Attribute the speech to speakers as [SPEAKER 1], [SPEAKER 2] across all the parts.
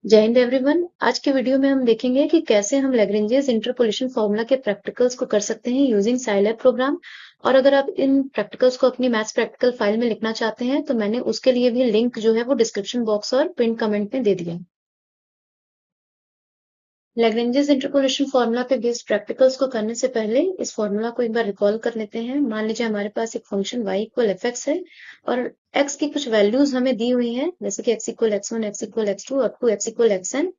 [SPEAKER 1] जय हिंद एवरीवन। आज के वीडियो में हम देखेंगे कि कैसे हम लैग्रेंजेस इंटरपोलेशन फॉर्मूला के प्रैक्टिकल्स को कर सकते हैं यूजिंग साइलैब प्रोग्राम। और अगर आप इन प्रैक्टिकल्स को अपनी मैथ्स प्रैक्टिकल फाइल में लिखना चाहते हैं तो मैंने उसके लिए भी लिंक जो है वो डिस्क्रिप्शन बॉक्स और पिन कमेंट में दे दिया है। लैग्रेंजेस इंटरपोलेशन फॉर्मूला पे बेस्ड प्रैक्टिकल्स को करने से पहले इस फॉर्मूला को एक बार रिकॉल कर लेते हैं। मान लीजिए हमारे पास एक function y equal F x है और x की कुछ वैल्यूज हमें दी हुई हैं, जैसे कि x equal x one, x equal x two, up to x equal x n.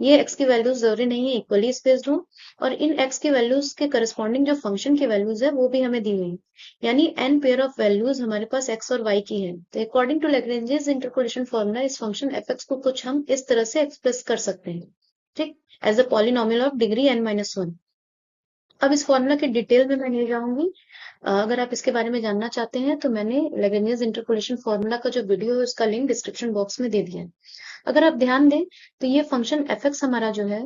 [SPEAKER 1] ये x की वैल्यूज जरूरी नहीं है इक्वली स्पेस्ड हो, और इन x की वैल्यूज के करस्पॉन्डिंग जो फंक्शन की वैल्यूज है वो भी हमें दी हुई है, यानी n पेयर ऑफ वैल्यूज हमारे पास x और y की है। तो according to Lagrange's interpolation formula इस फंक्शन एफ एक्स को कुछ हम इस तरह से एक्सप्रेस कर सकते हैं, ठीक, as a polynomial of degree n-1। अब इस फॉर्मूला के डिटेल में मैं नहीं जाऊंगी। अगर आप इसके बारे में जानना चाहते हैं तो मैंने लैग्रेंजेस इंटरपोलेशन फॉर्मूला का जो वीडियो है उसका लिंक डिस्क्रिप्शन बॉक्स में दे दिया है। अगर आप ध्यान दें तो ये फंक्शन एफ एक्स हमारा जो है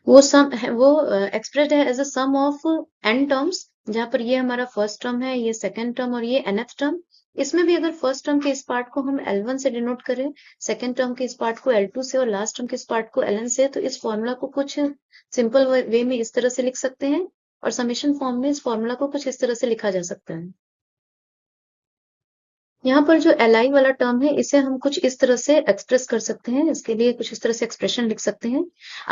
[SPEAKER 1] वो सम है, वो एक्सप्रेस्ड है as a sum of n terms, जहां पर ये हमारा फर्स्ट टर्म है, ये सेकंड टर्म और ये nth टर्म। इसमें भी अगर फर्स्ट टर्म के इस पार्ट को हम L1 से डिनोट करें, सेकंड टर्म के इस पार्ट को L2 से और लास्ट टर्म के इस पार्ट को Ln से, तो इस फॉर्मूला को कुछ सिंपल वे में इस तरह से लिख सकते हैं, और समेशन फॉर्म में इस फॉर्मूला को कुछ इस तरह से लिखा जा सकता है। यहाँ पर जो Li वाला टर्म है इसे हम कुछ इस तरह से एक्सप्रेस कर सकते हैं, इसके लिए कुछ इस तरह से एक्सप्रेशन लिख सकते हैं।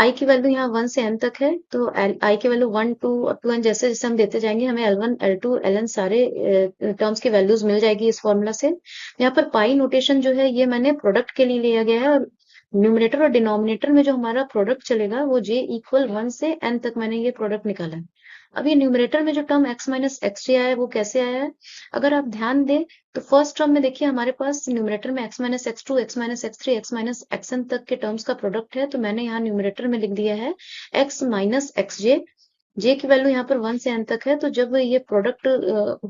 [SPEAKER 1] I की वैल्यू यहाँ 1 से n तक है, तो I की वैल्यू 1 2 और 2n जैसे जैसे हम देते जाएंगे हमें L1 L2 Ln सारे टर्म्स की वैल्यूज मिल जाएगी इस फॉर्मूला से। यहाँ पर पाई नोटेशन जो है ये मैंने प्रोडक्ट के लिए लिया गया है, और न्यूमरेटर और डिनोमिनेटर में जो हमारा प्रोडक्ट चलेगा वो j इक्वल 1 से n तक मैंने ये प्रोडक्ट निकाला है। अब ये न्यूमरेटर में जो टर्म x माइनस एक्स जे आया है वो कैसे आया है, अगर आप ध्यान दें तो फर्स्ट टर्म में देखिए हमारे पास न्यूमरेटर में x minus x two, x minus x three, x minus x n तक के टर्म्स का प्रोडक्ट है, तो मैंने यहाँ न्यूमरेटर में लिख दिया है x माइनस एक्स जे। जे की वैल्यू यहाँ पर 1 से n तक है, तो जब ये प्रोडक्ट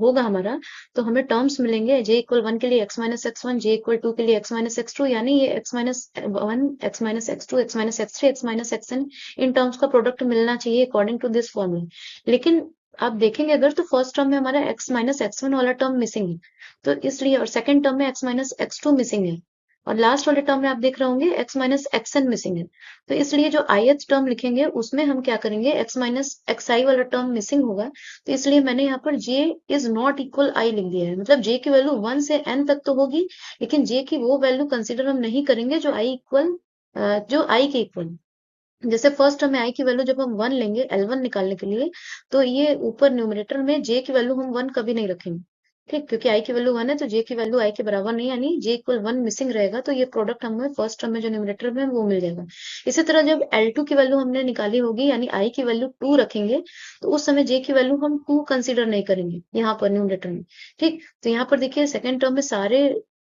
[SPEAKER 1] होगा हमारा तो हमें टर्म्स मिलेंगे जे इक्वल 1 के लिए x minus x one, J equal 2 के लिए x माइनस एक्स टू, यानी ये x minus one, x minus x two, x minus x three, x minus x n, इन टर्म्स का प्रोडक्ट मिलना चाहिए अकॉर्डिंग टू दिस फॉर्मूला। लेकिन आप देखेंगे अगर तो फर्स्ट टर्म में हमारा x माइनस एक्स वन वाला टर्म मिसिंग है, तो इसलिए, और सेकंड टर्म में x minus x two missing है, और लास्ट वाले टर्म में आप देख रहे होंगे x minus x n missing है। तो इसलिए जो ith टर्म लिखेंगे उसमें हम क्या करेंगे, x माइनस एक्स आई वाला टर्म मिसिंग होगा, तो इसलिए मैंने यहाँ पर j is not equal i लिख दिया है। मतलब j की वैल्यू 1 से n तक तो होगी, लेकिन j की वो वैल्यू कंसिडर हम नहीं करेंगे जो i इक्वल, जो i के इक्वल। जैसे फर्स्ट टर्म में i की वैल्यू जब हम 1 लेंगे L1 निकालने के लिए, तो ये ऊपर न्यूमरेटर में j की वैल्यू हम 1 कभी नहीं रखेंगे, ठीक, क्योंकि i की वैल्यू 1 है तो j की वैल्यू i के बराबर नहीं, यानी j इक्वल 1 मिसिंग रहेगा, तो ये प्रोडक्ट हमें फर्स्ट टर्म में जो न्यूमरेटर में है वो मिल जाएगा। इसी तरह जब L2 की वैल्यू हमने निकाली होगी, यानी i की वैल्यू 2 रखेंगे, तो उस समय j की वैल्यू हम 2 कंसिडर नहीं करेंगे यहाँ पर न्यूमरेटर में, ठीक। तो यहाँ पर देखिए सेकंड टर्म में सारे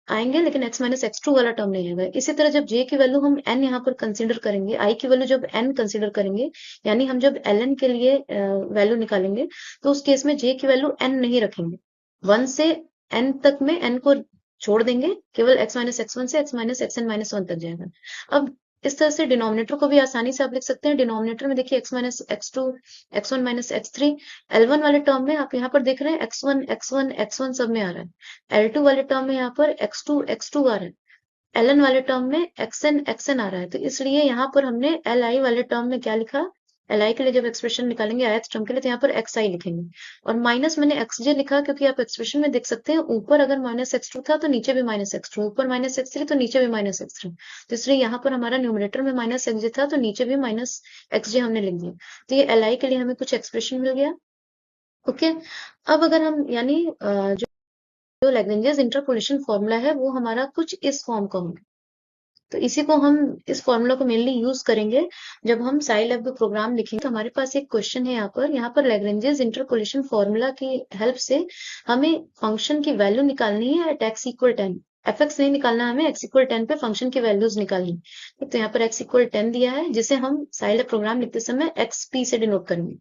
[SPEAKER 1] आएंगे लेकिन x माइनस एक्स टू वाला टर्म नहीं आएगा। इसी तरह जब j की वैल्यू हम n यहाँ पर कंसीडर करेंगे, i की वैल्यू जब n कंसीडर करेंगे, यानी हम जब ln के लिए वैल्यू निकालेंगे, तो उस केस में j की वैल्यू n नहीं रखेंगे, 1 से n तक में n को छोड़ देंगे, केवल x माइनस एक्स वन से x minus x n minus one तक जाएगा। अब इस तरह से डिनोमिनेटर को भी आसानी से आप लिख सकते हैं। डिनोमिनेटर में देखिए x minus x two, x one minus x three, L1 वाले टर्म में आप यहाँ पर देख रहे हैं x1 x1 x1 सब में आ रहा है, L2 वाले टर्म में यहाँ पर x2 x2 आ रहा है, Ln वाले टर्म में xn xn आ रहा है, तो इसलिए यहाँ पर हमने Li वाले टर्म में क्या लिखा, Li के लिए जब एक्सप्रेशन निकालेंगे ith टर्म के लिए तो यहाँ पर xi लिखेंगे, और माइनस मैंने xj लिखा क्योंकि आप एक्सप्रेशन में देख सकते हैं ऊपर अगर माइनस एक्स टू था तो नीचे भी माइनस एक्स टू, ऊपर माइनस एक्स थ्री तो नीचे भी माइनस एक्स थ्री, तो इसलिए यहाँ पर हमारा न्यूमरेटर में माइनस एक्सजे था तो नीचे भी माइनस एक्सजे हमने लिख दिया, तो ये Li के लिए हमें कुछ एक्सप्रेशन मिल गया। ओके, अब अगर हम यानी जो लैग्रेंजेस इंटरपोलेशन फॉर्मूला है वो हमारा कुछ इस फॉर्म का होगा, तो इसी को हम, इस फॉर्मूला को मेनली यूज करेंगे जब हम साइलैब का प्रोग्राम लिखेंगे। तो हमारे पास एक क्वेश्चन है यहाँ पर लैग्रेंजेस इंटरपोलेशन फॉर्मूला की हेल्प से हमें फंक्शन की वैल्यू निकालनी है at x equal 10। F x नहीं निकालना, हमें एक्स इक्वल 10 पे फंक्शन की वैल्यूज निकालनी। तो यहाँ पर एक्स इक्वल 10 दिया है जिसे हम साइलैब प्रोग्राम लिखते समय एक्स पी से डिनोट करेंगे,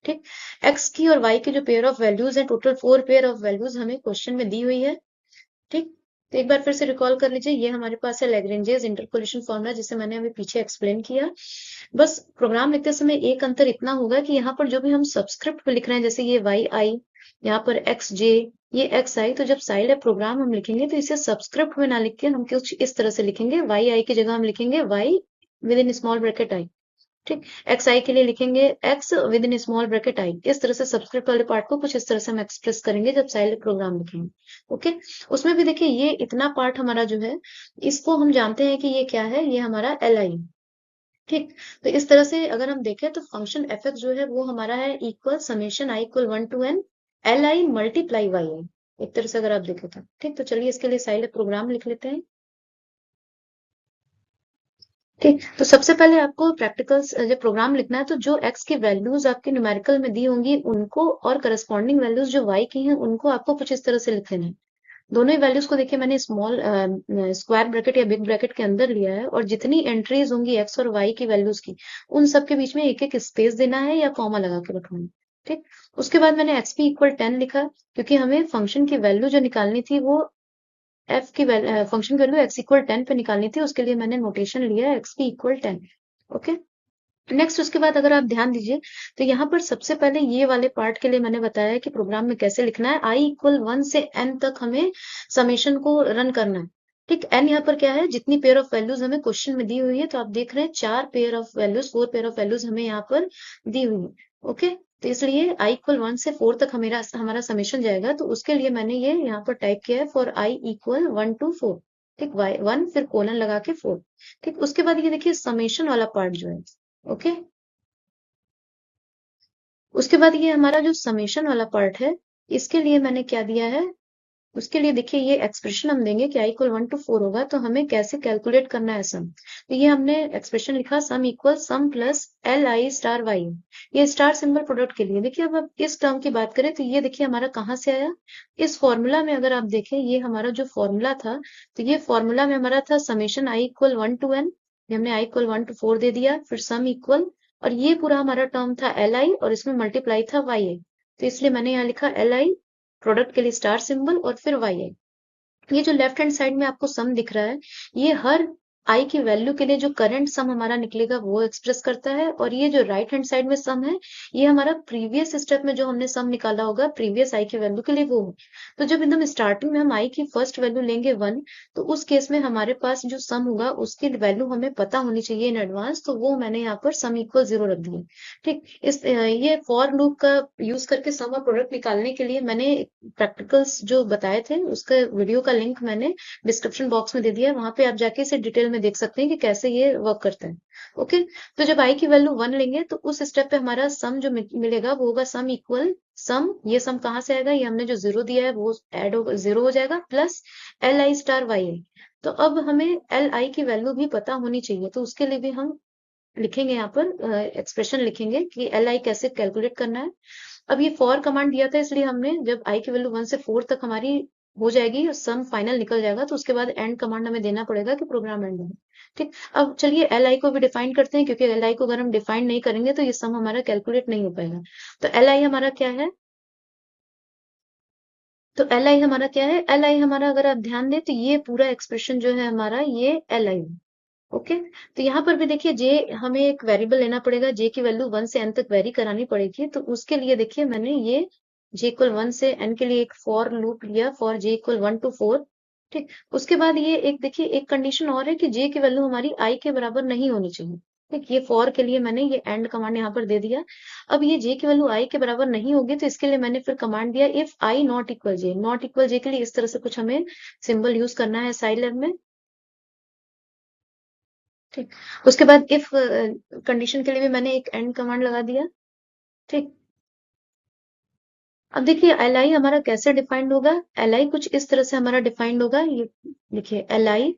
[SPEAKER 1] ठीक। एक्स की और वाई की जो पेयर ऑफ वैल्यूज है, टोटल 4 पेयर ऑफ वैल्यूज हमें क्वेश्चन में दी हुई है, ठीक। तो एक बार फिर से रिकॉल कर लीजिए, ये हमारे पास है लैग्रेंजेस इंटरपोलेशन फॉर्मूला जिसे मैंने अभी पीछे एक्सप्लेन किया। बस प्रोग्राम लिखते समय एक अंतर इतना होगा कि यहाँ पर जो भी हम सबस्क्रिप्ट में लिख रहे हैं, जैसे ये वाई आई, यहाँ पर एक्स जे, ये एक्स आई। तो जब साइलैब प्रोग्राम हम लिखेंगे तो इसे सबस्क्रिप्ट में ना लिख के हम कुछ इस तरह से लिखेंगे, वाई आई की जगह हम लिखेंगे Y with in small bracket I. ठीक, एक्स आई के लिए लिखेंगे X with in small bracket I. इस तरह से सबस्क्रिप्ट वाले पार्ट को कुछ इस तरह से हम एक्सप्रेस करेंगे जब साइलैब प्रोग्राम लिखेंगे। ओके, उसमें भी देखिए ये इतना पार्ट हमारा जो है, इसको हम जानते हैं कि ये क्या है, ये हमारा एल आई। ठीक, तो इस तरह से अगर हम देखें तो फंक्शन एफ एक्स जो है वो हमारा है equal summation I equal 1 to n L I multiply Y I, एक तरह से अगर आप देखें तो। ठीक, तो चलिए इसके लिए साइलैब प्रोग्राम लिख लेते हैं। ठीक, तो सबसे पहले आपको प्रैक्टिकल्स जब प्रोग्राम लिखना है तो जो एक्स की वैल्यूज आपके न्यूमेरिकल में दी होंगी उनको और करस्पॉन्डिंग वैल्यूज जो वाई की हैं उनको आपको कुछ इस तरह से लिख लेना है। दोनों ही वैल्यूज को देखिए मैंने स्मॉल स्क्वायर ब्रैकेट या बिग ब्रैकेट के अंदर लिया है, और जितनी एंट्रीज होंगी एक्स और वाई की वैल्यूज की उन सब के बीच में एक एक स्पेस देना है या कॉमा लगा के रखना है। ठीक, उसके बाद मैंने एक्स पी इक्वल 10 लिखा, क्योंकि हमें फंक्शन की वैल्यू जो निकालनी थी वो एफ की फंक्शन की वैल्यू एक्स इक्वल 10 पे निकालनी थी, उसके लिए मैंने नोटेशन लिया x P equal 10। Okay, next उसके बाद अगर आप ध्यान दीजिए तो यहाँ पर सबसे पहले ये वाले पार्ट के लिए मैंने बताया कि प्रोग्राम में कैसे लिखना है। आई इक्वल 1 से n तक हमें समेशन को रन करना है। ठीक, n यहाँ पर क्या है, जितनी पेयर ऑफ वैल्यूज हमें क्वेश्चन में दी हुई है, तो आप देख रहे हैं 4 पेयर ऑफ वैल्यूज हमें यहाँ पर दी हुई है। ओके, तो इसलिए आई इक्वल 1 से 4 तक हमारा हमारा समेशन जाएगा, तो उसके लिए मैंने ये यहाँ पर टाइप किया है फॉर आई इक्वल 1 to 4। ठीक, वाई 1 फिर कोलन लगा के 4। ठीक, उसके बाद ये देखिए समेशन वाला पार्ट जो है। ओके, उसके बाद ये हमारा जो समेशन वाला पार्ट है, इसके लिए मैंने क्या दिया है, उसके लिए देखिए ये एक्सप्रेशन हम देंगे कि आई इक्वल 1 to 4 होगा, तो हमें कैसे कैलकुलेट करना है सम। तो ये हमने एक्सप्रेशन लिखा sum equal sum plus L I star Y. ये स्टार सिंबल प्रोडक्ट के लिए देखिए, अब इस टर्म की बात करें तो ये देखिए हमारा कहाँ से आया, इस फॉर्मूला में अगर आप देखें ये हमारा जो फॉर्मूला था, तो ये फॉर्मूला में हमारा था summation I equal 1 to n, ये हमने आई इक्वल 1 to 4 दे दिया, फिर सम इक्वल, और ये पूरा हमारा टर्म था एल आई और इसमें मल्टीप्लाई था वाई आई। तो इसलिए मैंने यहाँ लिखा एल आई प्रोडक्ट के लिए स्टार सिंबल और फिर वाई आई। ये जो लेफ्ट हैंड साइड में आपको सम दिख रहा है, ये हर आई की वैल्यू के लिए जो करंट सम हमारा निकलेगा वो एक्सप्रेस करता है, और ये जो राइट हैंड साइड में सम है, ये हमारा प्रीवियस स्टेप में जो हमने सम निकाला होगा प्रीवियस आई की वैल्यू के लिए वो है। तो जब एकदम स्टार्टिंग में हम आई की फर्स्ट वैल्यू लेंगे 1, तो उस केस में हमारे पास जो सम होगा उसकी वैल्यू हमें पता होनी चाहिए इन एडवांस, तो वो मैंने यहाँ पर सम इक्वल 0 रख दिया। ठीक, ये फॉर लूप का यूज करके सम और प्रोडक्ट निकालने के लिए मैंने प्रैक्टिकल्स जो बताए थे उसका वीडियो का लिंक मैंने डिस्क्रिप्शन बॉक्स में दे दिया है, वहां पे आप जाके इसे डिटेल में देख सकते हैं कि कैसे ये वर्क करता है। ओके, तो जब आई की वैल्यू 1 लेंगे तो उस स्टेप पे हमारा सम जो मिलेगा वो होगा सम इक्वल सम, ये सम कहाँ से आएगा, ये हमने जो 0 दिया है वो ऐड हो 0 हो जाएगा, plus L I star Y I. तो अब हमें एल आई की वैल्यू भी पता होनी चाहिए, तो उसके लिए भी हम लिखेंगे यहाँ पर एक्सप्रेशन लिखेंगे कि एल आई कैसे कैलकुलेट करना है। अब ये फॉर कमांड दिया था, इसलिए हमने जब आई की वैल्यू 1 से 4 तक हमारी हो जाएगी, सम फाइनल निकल जाएगा, तो उसके बाद एंड कमांड हमें देना पड़ेगा कि प्रोग्राम एंड हो। ठीक, अब चलिए एल आई को भी डिफाइन करते हैं, क्योंकि एल आई को अगर हम डिफाइन नहीं करेंगे तो ये सम हमारा कैलकुलेट नहीं हो पाएगा। तो एल आई हमारा क्या है, तो एल आई हमारा क्या है, एल आई हमारा अगर आप ध्यान दें तो ये पूरा एक्सप्रेशन जो है हमारा ये एल आई। ओके, तो यहाँ पर भी देखिए जे हमें एक वेरिएबल लेना पड़ेगा, जे की वैल्यू 1 से n तक वेरी करानी पड़ेगी, तो उसके लिए देखिए मैंने ये जे इक्वल 1 से n के लिए एक फॉर लूप लिया फॉर जे इक्वल 1 to 4। ठीक, उसके बाद ये एक देखिए एक कंडीशन और है कि जे की वैल्यू हमारी आई के बराबर नहीं होनी चाहिए। ठीक, ये फॉर के लिए मैंने ये एंड कमांड यहाँ पर दे दिया। अब ये जे की वैल्यू आई के बराबर नहीं होगी, तो इसके लिए मैंने फिर कमांड दिया if I not equal J. Not equal J के लिए इस तरह से कुछ हमें सिंबल यूज करना है साइलैब में। ठीक, उसके बाद इफ कंडीशन के लिए भी मैंने एक एंड कमांड लगा दिया। ठीक, अब देखिए एल आई हमारा कैसे डिफाइंड होगा, एल आई कुछ इस तरह से हमारा डिफाइंड होगा, ये देखिए L I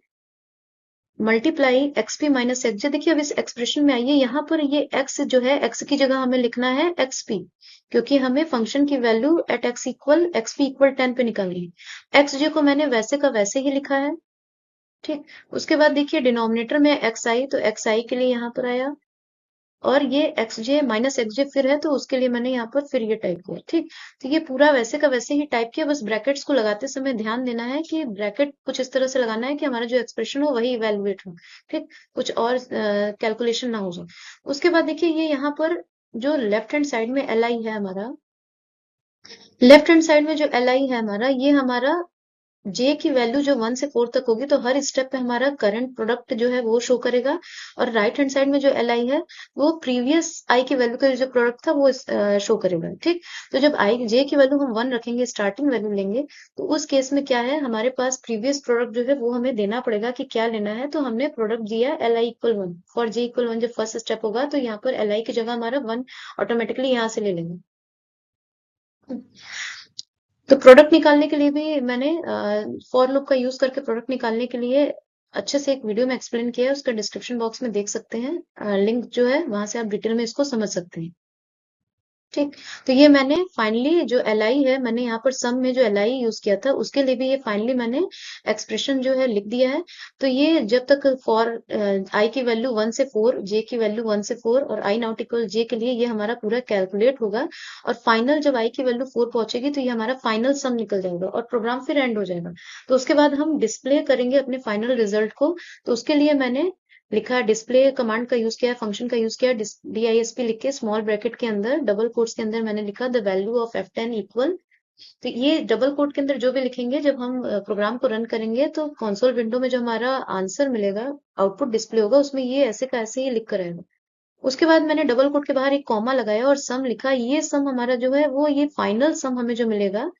[SPEAKER 1] multiply X P minus X J. देखिए अब इस एक्सप्रेशन में आइए, यहाँ पर ये एक्स जो है एक्स की जगह हमें लिखना है एक्स पी, क्योंकि हमें फंक्शन की value at x P equal 10 पे निकालनी है। एक्स जे को मैंने वैसे का वैसे ही लिखा है। ठीक, उसके बाद देखिए डिनोमिनेटर में एक्स आई, तो एक्स आई के लिए यहाँ पर आया, और ये एक्स जे माइनस एक्स जे फिर है, तो उसके लिए मैंने यहाँ पर फिर ये टाइप किया। ठीक, तो ये पूरा वैसे का वैसे ही टाइप किया, बस ब्रैकेट्स को लगाते समय ध्यान देना है कि ब्रैकेट कुछ इस तरह से लगाना है कि हमारा जो एक्सप्रेशन हो वही इवेल्युएट हो। ठीक, कुछ और कैलकुलेशन ना हो जाए। उसके बाद देखिए ये यहाँ पर जो लेफ्ट हैंड साइड में एल आई है हमारा, लेफ्ट हैंड साइड में जो एल आई है हमारा, ये हमारा जे की वैल्यू जो 1 से 4 तक होगी, तो हर स्टेप पे हमारा करंट प्रोडक्ट जो है वो शो करेगा। और राइट हैंड साइड में जो एल आई है, वो प्रीवियस आई की वैल्यू का जो प्रोडक्ट था वो शो करेगा। ठीक, तो जब आई जे की वैल्यू हम 1 रखेंगे, स्टार्टिंग वैल्यू लेंगे, तो उस केस में क्या है, हमारे पास प्रीवियस प्रोडक्ट जो है वो हमें देना पड़ेगा कि क्या लेना है। तो हमने प्रोडक्ट दिया L I equal 1 for J equal 1। जब फर्स्ट स्टेप होगा तो यहाँ पर एल आई की जगह हमारा 1 ऑटोमेटिकली यहाँ से ले लेंगे। तो प्रोडक्ट निकालने के लिए भी मैंने फॉर लूप का यूज करके प्रोडक्ट निकालने के लिए अच्छे से एक वीडियो में एक्सप्लेन किया है, उसका डिस्क्रिप्शन बॉक्स में देख सकते हैं, लिंक जो है वहां से आप डिटेल में इसको समझ सकते हैं। ठीक, तो ये मैंने फाइनली जो एल आई है, मैंने यहाँ पर सम में जो एल आई यूज किया था उसके लिए भी ये फाइनली मैंने एक्सप्रेशन जो है लिख दिया है। तो ये जब तक फॉर आई की वैल्यू 1 से 4, जे की वैल्यू 1 से 4 और आई नॉट इक्वल जे के लिए ये हमारा पूरा कैलकुलेट होगा। और फाइनल जब आई की वैल्यू 4 पहुंचेगी तो ये हमारा फाइनल सम निकल जाएगा और प्रोग्राम फिर एंड हो जाएगा। तो उसके बाद हम डिस्प्ले करेंगे अपने फाइनल रिजल्ट को। तो उसके लिए मैंने लिखा डिस्प्ले कमांड का यूज किया, फंक्शन का यूज किया, DISP लिख के स्मॉल ब्रैकेट के अंदर डबल कोट्स के अंदर मैंने लिखा the value of F10 equal. तो ये डबल कोट के अंदर जो भी लिखेंगे, जब हम प्रोग्राम को रन करेंगे तो कंसोल विंडो में जो हमारा आंसर मिलेगा, आउटपुट डिस्प्ले होगा, उसमें ये ऐसे का ऐसे ही लिख कर आएगा। उसके बाद मैंने डबल कोट के बाहर एक कॉमा लगाया और सम लिखा। ये सम हमारा जो है वो ये फाइनल सम हमें जो मिलेगा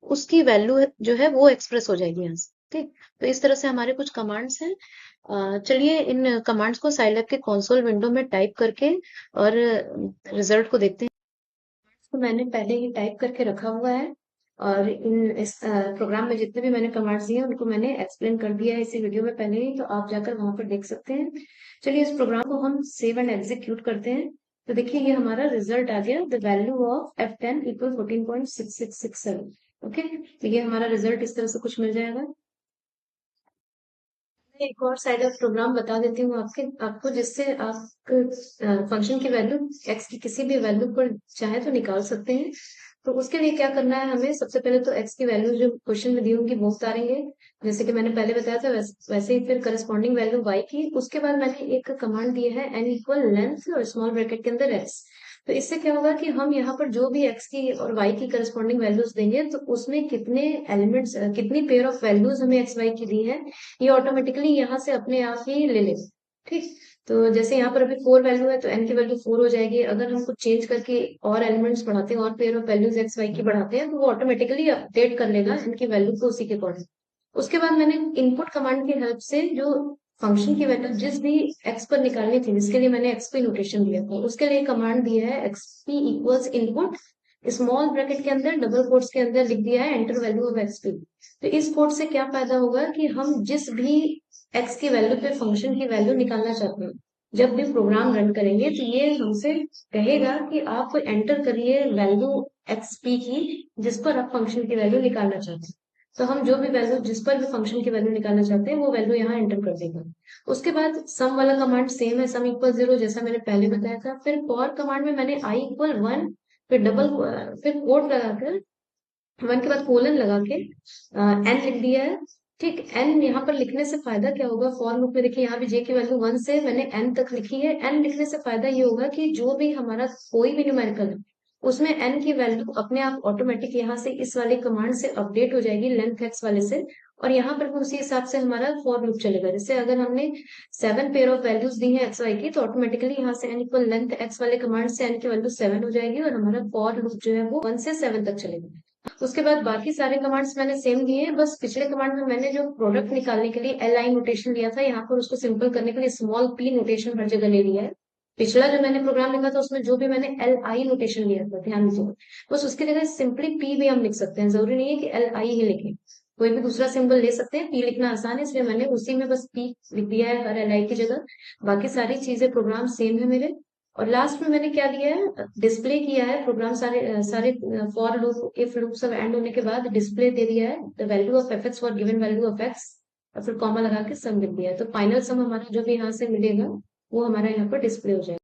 [SPEAKER 1] उसकी वैल्यू जो है वो एक्सप्रेस हो जाएगी यहाँ से। ठीक, तो इस तरह से हमारे कुछ कमांड्स हैं। चलिए इन कमांड्स को साइलैब के कंसोल विंडो में टाइप करके और रिजल्ट को देखते हैं। तो मैंने पहले ही टाइप करके रखा हुआ है और इस प्रोग्राम में जितने भी मैंने कमांड्स दिए हैं उनको मैंने एक्सप्लेन कर दिया है इसी वीडियो में पहले ही, तो आप जाकर वहां पर देख सकते हैं। चलिए इस प्रोग्राम को हम सेव एंड एग्जीक्यूट करते हैं। तो देखिए ये हमारा रिजल्ट आ गया, the value of F10 equal 14.6667। Okay, तो ये हमारा रिजल्ट इस तरह से कुछ मिल जाएगा। मैं एक और साइड ऑफ प्रोग्राम बता देती हूँ आपको, जिससे आप फंक्शन की वैल्यू एक्स की किसी भी वैल्यू पर चाहे तो निकाल सकते हैं। तो उसके लिए क्या करना है हमें, सबसे पहले तो एक्स की वैल्यू जो क्वेश्चन में दी होंगी वो उतारेंगे, जैसे कि मैंने पहले बताया था वैसे ही। फिर करस्पॉन्डिंग वैल्यू वाई की, उसके बाद मैंने एक कमांड दी है एन इक्वल लेंथ और स्मॉल ब्रैकेट के अंदर एक्स। तो इससे क्या होगा कि हम यहाँ पर जो भी एक्स की और वाई की करस्पॉन्डिंग वैल्यूज देंगे तो उसमें कितने एलिमेंट्स, कितनी पेयर ऑफ वैल्यूज हमें एक्स वाई की दी है, ये ऑटोमेटिकली यहाँ से अपने आप ही ले लेगा। ठीक, तो जैसे यहाँ पर अभी 4 वैल्यू है तो एन की वैल्यू 4 हो जाएगी। अगर हम कुछ चेंज करके और एलिमेंट्स बढ़ाते हैं और pair of values x y की बढ़ाते हैं तो वो ऑटोमेटिकली अपडेट कर लेगा इनकी वैल्यू को उसी के अकॉर्डिंग। उसके बाद मैंने इनपुट कमांड की हेल्प से जो फंक्शन की वैल्यू जिस भी एक्स पर निकालनी थी, जिसके लिए मैंने एक्सपी नोटेशन दिया था, उसके लिए कमांड दिया है XP equals input small bracket के अंदर डबल कोट्स के अंदर लिख दिया है एंटर वैल्यू ऑफ एक्सपी। तो इस कोड से क्या फायदा होगा कि हम जिस भी एक्स की वैल्यू पे फंक्शन की वैल्यू निकालना चाहते हैं, जब भी प्रोग्राम रन करेंगे तो ये हमसे कहेगा कि आप एंटर करिए वैल्यू एक्सपी की जिस पर आप फंक्शन की वैल्यू निकालना चाहते हैं। तो हम जो भी वैल्यू जिस पर भी फंक्शन की वैल्यू निकालना चाहते हैं वो वैल्यू यहाँ एंटर कर देगा। उसके बाद सम वाला कमांड सेम है, सम इक्वल 0 जैसा मैंने पहले बताया था। फिर फॉर कमांड में मैंने आई इक्वल 1, फिर डबल, फिर कोड लगाकर 1 के बाद कोलन लगा के एन लिख दिया है। ठीक, एन यहाँ पर लिखने से फायदा क्या होगा, फॉर लूप में देखिए यहाँ भी जे की वैल्यू 1 से मैंने एन तक लिखी है। एन लिखने से फायदा ये होगा कि जो भी हमारा कोई भी न्यूमेरिकल है उसमें एन की वैल्यू अपने आप ऑटोमेटिक यहाँ से इस वाले कमांड से अपडेट हो जाएगी लेंथ एक्स वाले से। और यहाँ पर भी उसी हिसाब से हमारा फॉर लूप चलेगा। जैसे अगर हमने 7 पेयर ऑफ वैल्यूज दी है एक्स वाई की, तो ऑटोमेटिकली यहाँ से एन इक्वल लेंथ एक्स वाले कमांड से एन की वैल्यू 7 हो जाएगी और हमारा फॉर लूप जो है वो 1 से 7 तक चलेगा। उसके बाद बाकी सारे कमांड्स मैंने सेम दिए हैं, बस पिछले कमांड में मैंने जो प्रोडक्ट निकालने के लिए एल आई नोटेशन लिया था, यहाँ पर उसको सिंपल करने के लिए स्मॉल पी नोटेशन हर जगह ले लिया है। पिछला जो मैंने प्रोग्राम लिखा था उसमें जो भी मैंने एल आई नोटेशन लिया था, ध्यान दीजिए, बस उसकी जगह सिंपली पी भी हम लिख सकते हैं, जरूरी नहीं है कि एल आई ही लिखें, कोई भी दूसरा सिंबल ले सकते हैं। पी लिखना आसान है इसलिए मैंने उसी में बस पी लिख दिया है हर एल आई की जगह। बाकी सारी चीजें प्रोग्राम सेम है मेरे। और लास्ट में मैंने क्या दिया है, डिस्प्ले किया है प्रोग्राम सारे सारे फॉर लूप इफ लूप सब एंड होने के बाद डिस्प्ले दे दिया है the value of F x for given value of x, और फिर कॉमा लगा के सम लिख दिया है। तो फाइनल सम हमारा जो भी यहाँ से मिलेगा वो हमारा यहाँ पर डिस्प्ले हो जाएगा।